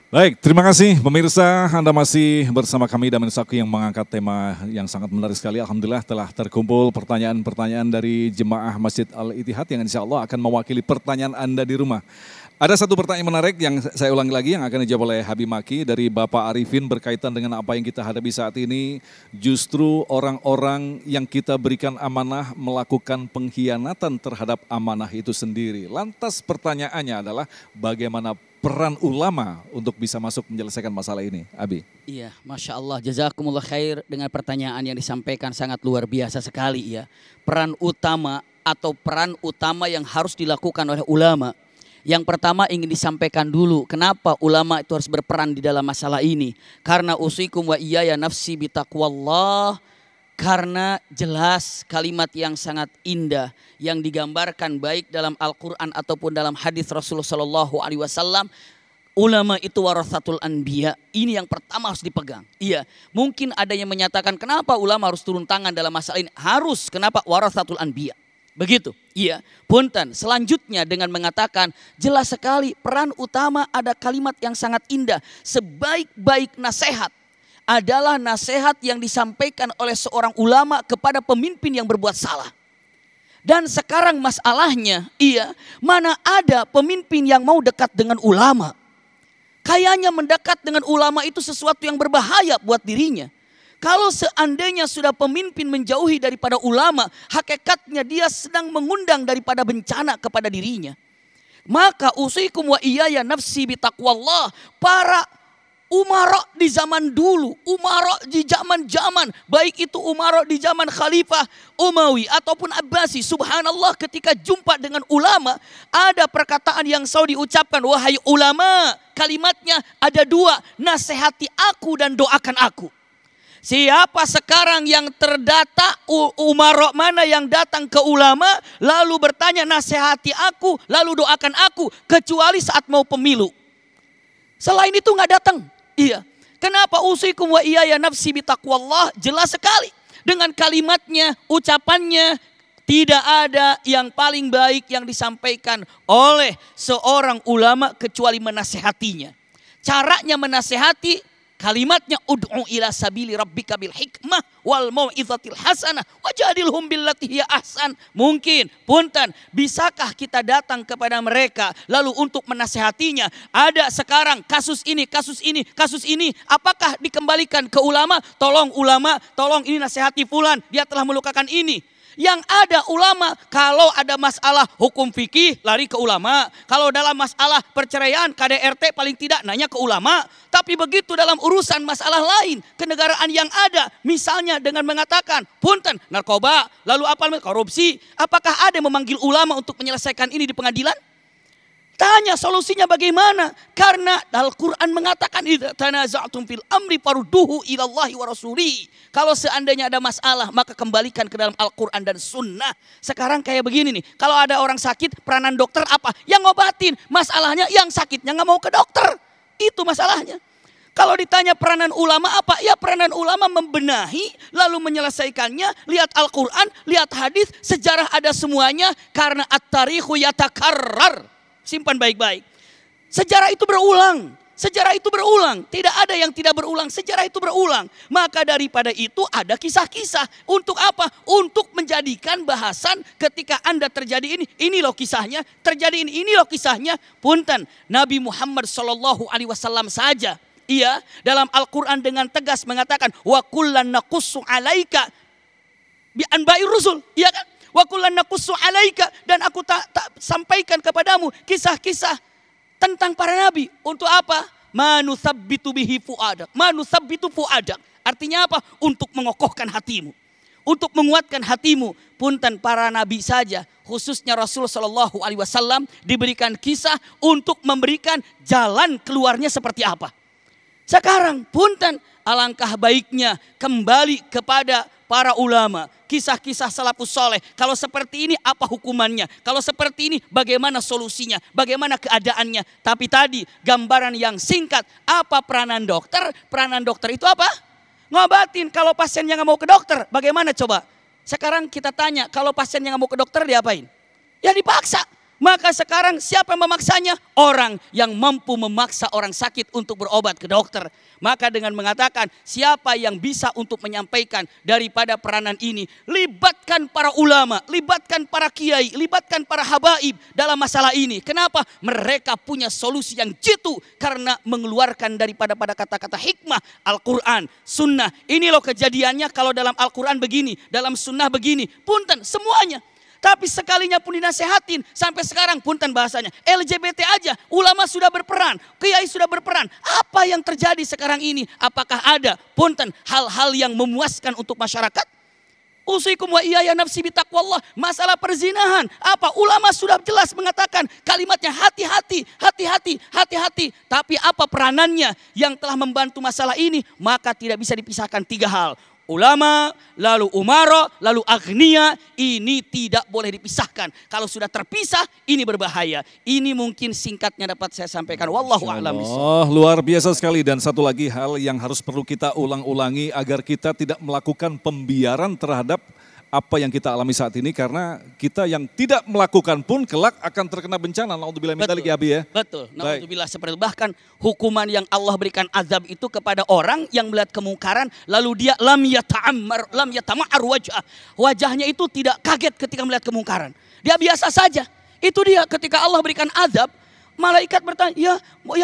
Baik, terima kasih pemirsa. Anda masih bersama kami Damen Saku yang mengangkat tema yang sangat menarik sekali. Alhamdulillah telah terkumpul pertanyaan-pertanyaan dari jemaah Masjid Al-Ittihad yang insya Allah akan mewakili pertanyaan Anda di rumah. Ada satu pertanyaan menarik yang saya ulangi lagi yang akan dijawab oleh Habib Maki dari Bapak Arifin berkaitan dengan apa yang kita hadapi saat ini. Justru orang-orang yang kita berikan amanah melakukan pengkhianatan terhadap amanah itu sendiri. Lantas pertanyaannya adalah bagaimana peran ulama untuk bisa masuk menyelesaikan masalah ini, Abi? Iya, Masya Allah, jazakumullah khair dengan pertanyaan yang disampaikan sangat luar biasa sekali ya. Peran utama atau peran utama yang harus dilakukan oleh ulama. Yang pertama ingin disampaikan dulu, kenapa ulama itu harus berperan di dalam masalah ini. Karena usikum wa iyaya nafsi bitaqwallah. Karena jelas kalimat yang sangat indah yang digambarkan baik dalam Al-Quran ataupun dalam hadis Rasulullah SAW. Ulama itu warathatul anbiya. Ini yang pertama harus dipegang. Iya, mungkin ada yang menyatakan kenapa ulama harus turun tangan dalam masalah ini. Harus, kenapa? Warathatul anbiya. Begitu, iya. Punten, selanjutnya dengan mengatakan jelas sekali peran utama ada kalimat yang sangat indah. Sebaik-baik nasihat adalah nasihat yang disampaikan oleh seorang ulama kepada pemimpin yang berbuat salah. Dan sekarang masalahnya, iya, mana ada pemimpin yang mau dekat dengan ulama. Kayaknya mendekat dengan ulama itu sesuatu yang berbahaya buat dirinya. Kalau seandainya sudah pemimpin menjauhi daripada ulama, hakikatnya dia sedang mengundang daripada bencana kepada dirinya. Maka usikum wa iyaya nafsi bitaqwallah. Para umara di zaman dulu, umara di zaman-zaman, baik itu umara di zaman Khalifah Umawi ataupun Abbasi, subhanallah ketika jumpa dengan ulama, ada perkataan yang selalu diucapkan, wahai ulama, kalimatnya ada dua, nasihati aku dan doakan aku. Siapa sekarang yang terdata umara mana yang datang ke ulama lalu bertanya nasihati aku lalu doakan aku, kecuali saat mau pemilu. Selain itu nggak datang. Iya. Kenapa usikum wa iyaya nafsi bitaqwallah? Jelas sekali dengan kalimatnya, ucapannya, tidak ada yang paling baik yang disampaikan oleh seorang ulama kecuali menasehatinya. Caranya menasehati, kalimatnya ud'u ila sabili rabbika bil hikmah wal mau'izatil hasanah wajadilhum billati hiya ahsan. Mungkin, punten, bisakah kita datang kepada mereka lalu untuk menasehatinya? Ada sekarang kasus ini, apakah dikembalikan ke ulama? Tolong ulama, tolong ini nasihati fulan, dia telah melukakan ini. Yang ada ulama, kalau ada masalah hukum fikih lari ke ulama. Kalau dalam masalah perceraian KDRT paling tidak nanya ke ulama. Tapi begitu dalam urusan masalah lain, kenegaraan yang ada, misalnya dengan mengatakan, punten, narkoba, lalu apa, korupsi. Apakah ada yang memanggil ulama untuk menyelesaikan ini di pengadilan? Tanya solusinya bagaimana? Karena Al-Quran mengatakan idza tanaza'tum fil amri farudduhu ilallahi wa rasuli. Kalau seandainya ada masalah maka kembalikan ke dalam Al-Quran dan sunnah. Sekarang kayak begini nih, kalau ada orang sakit peranan dokter apa? Yang ngobatin. Masalahnya yang sakitnya gak mau ke dokter. Itu masalahnya. Kalau ditanya peranan ulama apa? Ya peranan ulama membenahi lalu menyelesaikannya. Lihat Al-Quran, lihat hadis, sejarah ada semuanya. Karena at-tarikhu yatakarrar. Simpan baik-baik. Sejarah itu berulang. Sejarah itu berulang. Tidak ada yang tidak berulang. Sejarah itu berulang. Maka daripada itu ada kisah-kisah. Untuk apa? Untuk menjadikan bahasan ketika Anda terjadi ini. Ini loh kisahnya. Terjadi ini loh kisahnya. Punten. Nabi Muhammad SAW saja. Ia dalam Al-Quran dengan tegas mengatakan. Wa kullan naqussu alaika bi anba'ir rusul. Iya kan? Wa kullan naqussu alaika, dan aku tak sampaikan kepadamu kisah-kisah tentang para nabi. Untuk apa? Manusabbitu bihi fuadak. Manusabbitu fuadak. Artinya apa? Untuk mengokohkan hatimu. Untuk menguatkan hatimu. Punten, para nabi saja, khususnya Rasulullah SAW diberikan kisah untuk memberikan jalan keluarnya seperti apa. Sekarang punten, alangkah baiknya kembali kepada para ulama. Kisah-kisah salafus soleh. Kalau seperti ini apa hukumannya? Kalau seperti ini bagaimana solusinya? Bagaimana keadaannya? Tapi tadi gambaran yang singkat. Apa peranan dokter? Peranan dokter itu apa? Ngobatin. Kalau pasiennya gak mau ke dokter, bagaimana coba? Sekarang kita tanya, kalau pasiennya gak mau ke dokter diapain? Ya dipaksa. Maka sekarang siapa yang memaksanya? Orang yang mampu memaksa orang sakit untuk berobat ke dokter. Maka dengan mengatakan siapa yang bisa untuk menyampaikan daripada peranan ini, libatkan para ulama, libatkan para kiai, libatkan para habaib dalam masalah ini. Kenapa? Mereka punya solusi yang jitu karena mengeluarkan daripada pada kata-kata hikmah Al-Quran, sunnah. Ini loh kejadiannya kalau dalam Al-Quran begini, dalam sunnah begini, punten semuanya. Tapi sekalinya pun dinasehatin, sampai sekarang punten bahasanya, LGBT aja, ulama sudah berperan, kiai sudah berperan. Apa yang terjadi sekarang ini? Apakah ada punten hal-hal yang memuaskan untuk masyarakat? Usikum wa iyaya nafsi bitaqwallah. Masalah perzinahan, apa? Ulama sudah jelas mengatakan kalimatnya hati-hati, hati-hati, hati-hati. Tapi apa peranannya yang telah membantu masalah ini? Maka tidak bisa dipisahkan tiga hal. Ulama, lalu umara, lalu agniya, ini tidak boleh dipisahkan. Kalau sudah terpisah, ini berbahaya. Ini mungkin singkatnya dapat saya sampaikan. Wallahu a'lam bishawab. Oh, luar biasa sekali. Dan satu lagi hal yang harus perlu kita ulang-ulangi agar kita tidak melakukan pembiaran terhadap apa yang kita alami saat ini, karena kita yang tidak melakukan pun kelak akan terkena bencana. Naudzubillah min dzalik ya Abi ya. Betul. Naudzubillah seperti itu. Bahkan hukuman yang Allah berikan azab itu kepada orang yang melihat kemungkaran lalu dia lam yatama'ar wajah. Wajahnya itu tidak kaget ketika melihat kemungkaran. Dia biasa saja. Itu dia ketika Allah berikan azab, malaikat bertanya, ya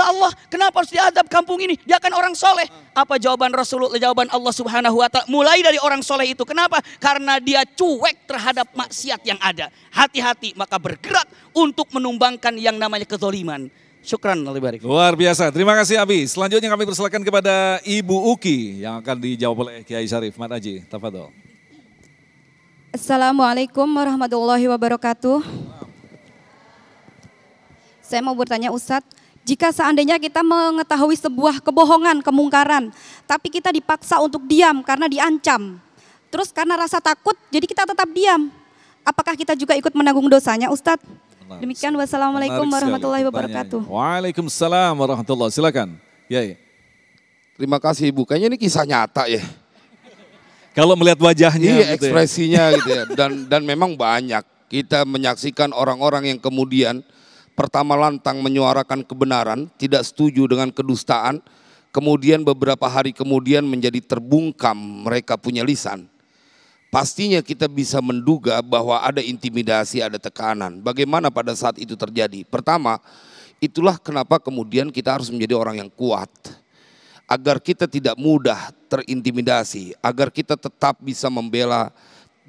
Allah, kenapa harus diadab kampung ini? Dia kan orang soleh. Apa jawaban Rasulullah, jawaban Allah Subhanahu wa ta'ala? Mulai dari orang soleh itu. Kenapa? Karena dia cuek terhadap maksiat yang ada. Hati-hati, maka bergerak untuk menumbangkan yang namanya kezoliman. Syukran. Luar biasa. Terima kasih Abi. Selanjutnya kami persilakan kepada Ibu Uki yang akan dijawab oleh Kiai Syarif Mat Aji. Tafadhol. Assalamualaikum warahmatullahi wabarakatuh. Saya mau bertanya Ustadz, jika seandainya kita mengetahui sebuah kebohongan, kemungkaran, tapi kita dipaksa untuk diam karena diancam. Terus karena rasa takut, jadi kita tetap diam. Apakah kita juga ikut menanggung dosanya Ustadz? Demikian, wassalamualaikum warahmatullahi wabarakatuh. Waalaikumsalam warahmatullahi wabarakatuh. Silakan. Yai. Terima kasih Ibu, kayaknya ini kisah nyata ya. Kalau melihat wajahnya. Iya, gitu ekspresinya gitu ya. Dan memang banyak kita menyaksikan orang-orang yang kemudian pertama lantang menyuarakan kebenaran, tidak setuju dengan kedustaan, kemudian beberapa hari kemudian menjadi terbungkam mereka punya lisan. Pastinya kita bisa menduga bahwa ada intimidasi, ada tekanan. Bagaimana pada saat itu terjadi? Pertama, itulah kenapa kemudian kita harus menjadi orang yang kuat. Agar kita tidak mudah terintimidasi, agar kita tetap bisa membela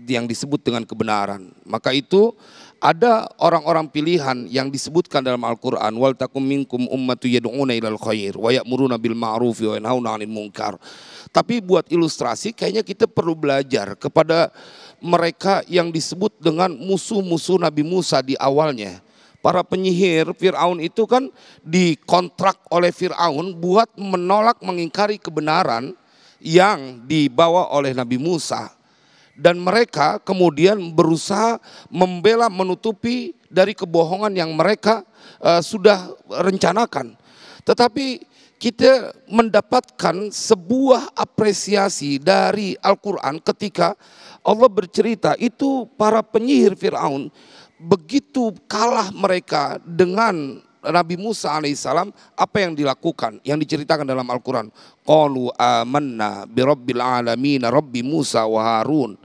yang disebut dengan kebenaran. Maka itu ada orang-orang pilihan yang disebutkan dalam Al-Quran. Wal takum minkum ummatu yad'una ilal khair wa ya'muruna bil ma'rufi wa yanhauna 'anil munkar. Tapi buat ilustrasi kayaknya kita perlu belajar kepada mereka yang disebut dengan musuh-musuh Nabi Musa di awalnya. Para penyihir Fir'aun itu kan dikontrak oleh Fir'aun buat menolak mengingkari kebenaran yang dibawa oleh Nabi Musa. Dan mereka kemudian berusaha membela, menutupi dari kebohongan yang mereka sudah rencanakan. Tetapi kita mendapatkan sebuah apresiasi dari Al-Quran ketika Allah bercerita itu para penyihir Fir'aun begitu kalah mereka dengan Nabi Musa alaihissalam, apa yang dilakukan, yang diceritakan dalam Al-Quran. Qalu amanna birabbil alamin rabbi Musa wa Harun.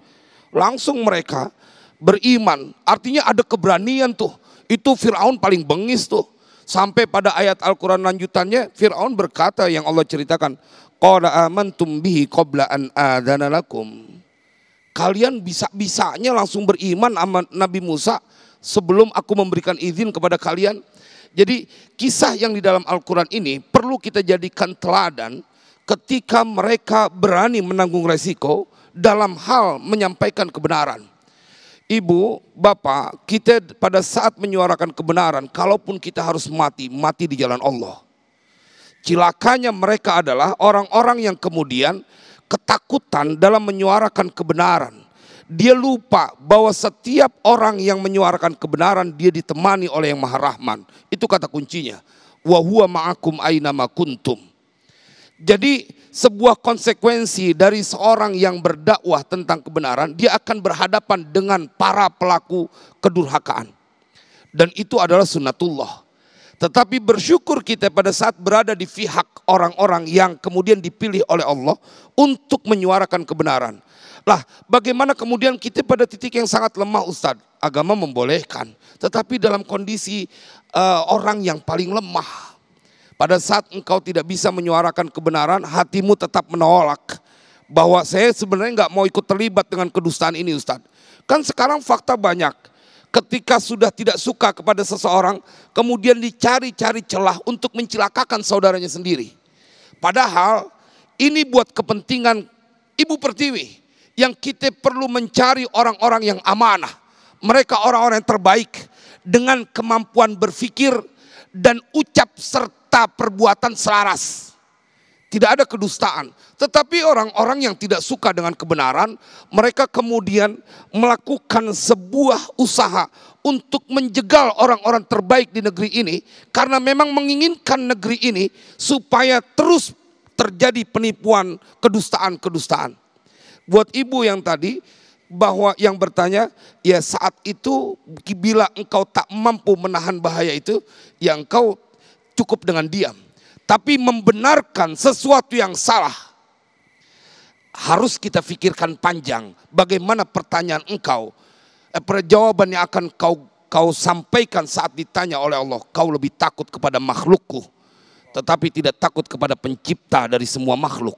Langsung mereka beriman, artinya ada keberanian tuh. Itu Fir'aun paling bengis tuh. Sampai pada ayat Al-Quran lanjutannya, Fir'aun berkata yang Allah ceritakan, qala amantum bihi qabla an adzana lakum. Kalian bisa-bisanya langsung beriman sama Nabi Musa sebelum aku memberikan izin kepada kalian. Jadi kisah yang di dalam Al-Quran ini perlu kita jadikan teladan ketika mereka berani menanggung resiko dalam hal menyampaikan kebenaran. Ibu, bapak, kita pada saat menyuarakan kebenaran, kalaupun kita harus mati, mati di jalan Allah. Cilakanya mereka adalah orang-orang yang kemudian ketakutan dalam menyuarakan kebenaran. Dia lupa bahwa setiap orang yang menyuarakan kebenaran dia ditemani oleh yang Maha Rahman. Itu kata kuncinya. Wa huwa ma'akum aina ma kuntum. Jadi sebuah konsekuensi dari seorang yang berdakwah tentang kebenaran, dia akan berhadapan dengan para pelaku kedurhakaan. Dan itu adalah sunnatullah. Tetapi bersyukur kita pada saat berada di pihak orang-orang yang kemudian dipilih oleh Allah untuk menyuarakan kebenaran. Lah, bagaimana kemudian kita pada titik yang sangat lemah, Ustadz? Agama membolehkan, tetapi dalam kondisi orang yang paling lemah. Pada saat engkau tidak bisa menyuarakan kebenaran, hatimu tetap menolak. Bahwa saya sebenarnya nggak mau ikut terlibat dengan kedustaan ini, Ustadz. Kan sekarang fakta banyak. Ketika sudah tidak suka kepada seseorang, kemudian dicari-cari celah untuk mencelakakan saudaranya sendiri. Padahal ini buat kepentingan Ibu Pertiwi. Yang kita perlu mencari orang-orang yang amanah. Mereka orang-orang yang terbaik dengan kemampuan berpikir dan ucap serta perbuatan selaras. Tidak ada kedustaan. Tetapi orang-orang yang tidak suka dengan kebenaran, mereka kemudian melakukan sebuah usaha untuk menjegal orang-orang terbaik di negeri ini. Karena memang menginginkan negeri ini supaya terus terjadi penipuan, kedustaan-kedustaan. Buat ibu yang tadi, bahwa yang bertanya, ya saat itu bila engkau tak mampu menahan bahaya itu, ya engkau cukup dengan diam. Tapi membenarkan sesuatu yang salah, harus kita pikirkan panjang. Bagaimana pertanyaan engkau, jawaban yang akan kau sampaikan saat ditanya oleh Allah. Kau lebih takut kepada makhlukku, tetapi tidak takut kepada pencipta dari semua makhluk.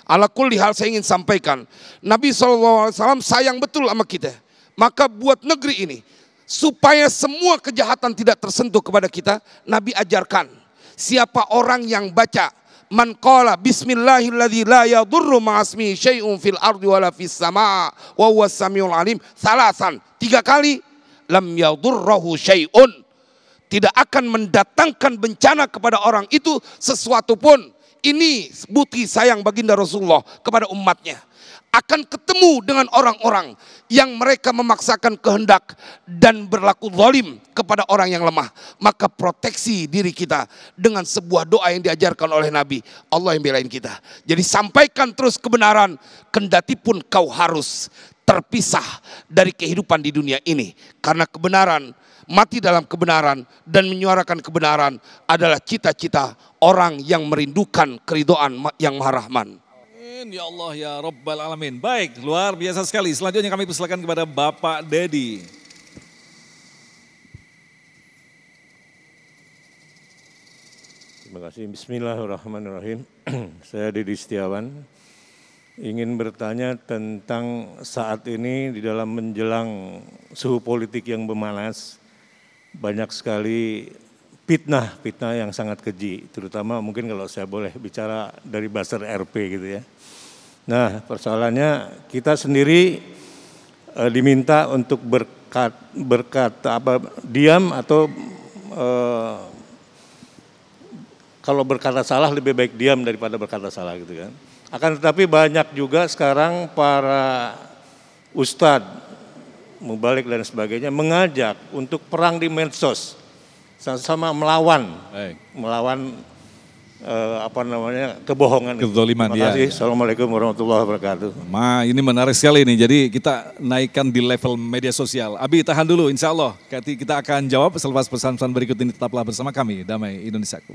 Ala kulli hal saya ingin sampaikan, Nabi SAW sayang betul sama kita. Maka buat negeri ini, supaya semua kejahatan tidak tersentuh kepada kita, Nabi ajarkan. Siapa orang yang baca man qala bismillahilladzi la yadurru ma'asmihi syai'un fil ardi wala fis sama' wa huwas samiul alim salasan, 3 kali, lam yadurruhu syai'un, tidak akan mendatangkan bencana kepada orang itu sesuatu pun. Ini bukti sayang baginda Rasulullah kepada umatnya. Akan ketemu dengan orang-orang yang mereka memaksakan kehendak dan berlaku zalim kepada orang yang lemah. Maka proteksi diri kita dengan sebuah doa yang diajarkan oleh Nabi. Allah yang belain kita. Jadi sampaikan terus kebenaran, kendati pun kau harus terpisah dari kehidupan di dunia ini. Karena kebenaran, mati dalam kebenaran dan menyuarakan kebenaran adalah cita-cita orang yang merindukan keridhaan yang Maha Rahman. Ya Allah ya Rabbal Alamin. Baik, luar biasa sekali. Selanjutnya kami persilakan kepada Bapak Dedi. Terima kasih. Bismillahirrahmanirrahim. Saya Dedi Setiawan. Ingin bertanya tentang saat ini di dalam menjelang suhu politik yang memanas. Banyak sekali fitnah yang sangat keji. Terutama mungkin kalau saya boleh bicara dari buzzer RP gitu ya. Nah, persoalannya kita sendiri diminta untuk berkata diam atau kalau berkata salah lebih baik diam daripada berkata salah gitu kan. Akan tetapi banyak juga sekarang para ustadz, mubalik dan sebagainya mengajak untuk perang di medsos, sama melawan kebohongan. Kezaliman. Terima kasih. Assalamualaikum warahmatullahi wabarakatuh. Ini menarik sekali nih. Jadi kita naikkan di level media sosial. Abi tahan dulu, insya Allah. Kita akan jawab selepas pesan-pesan berikut ini. Tetaplah bersama kami, Damai Indonesiaku.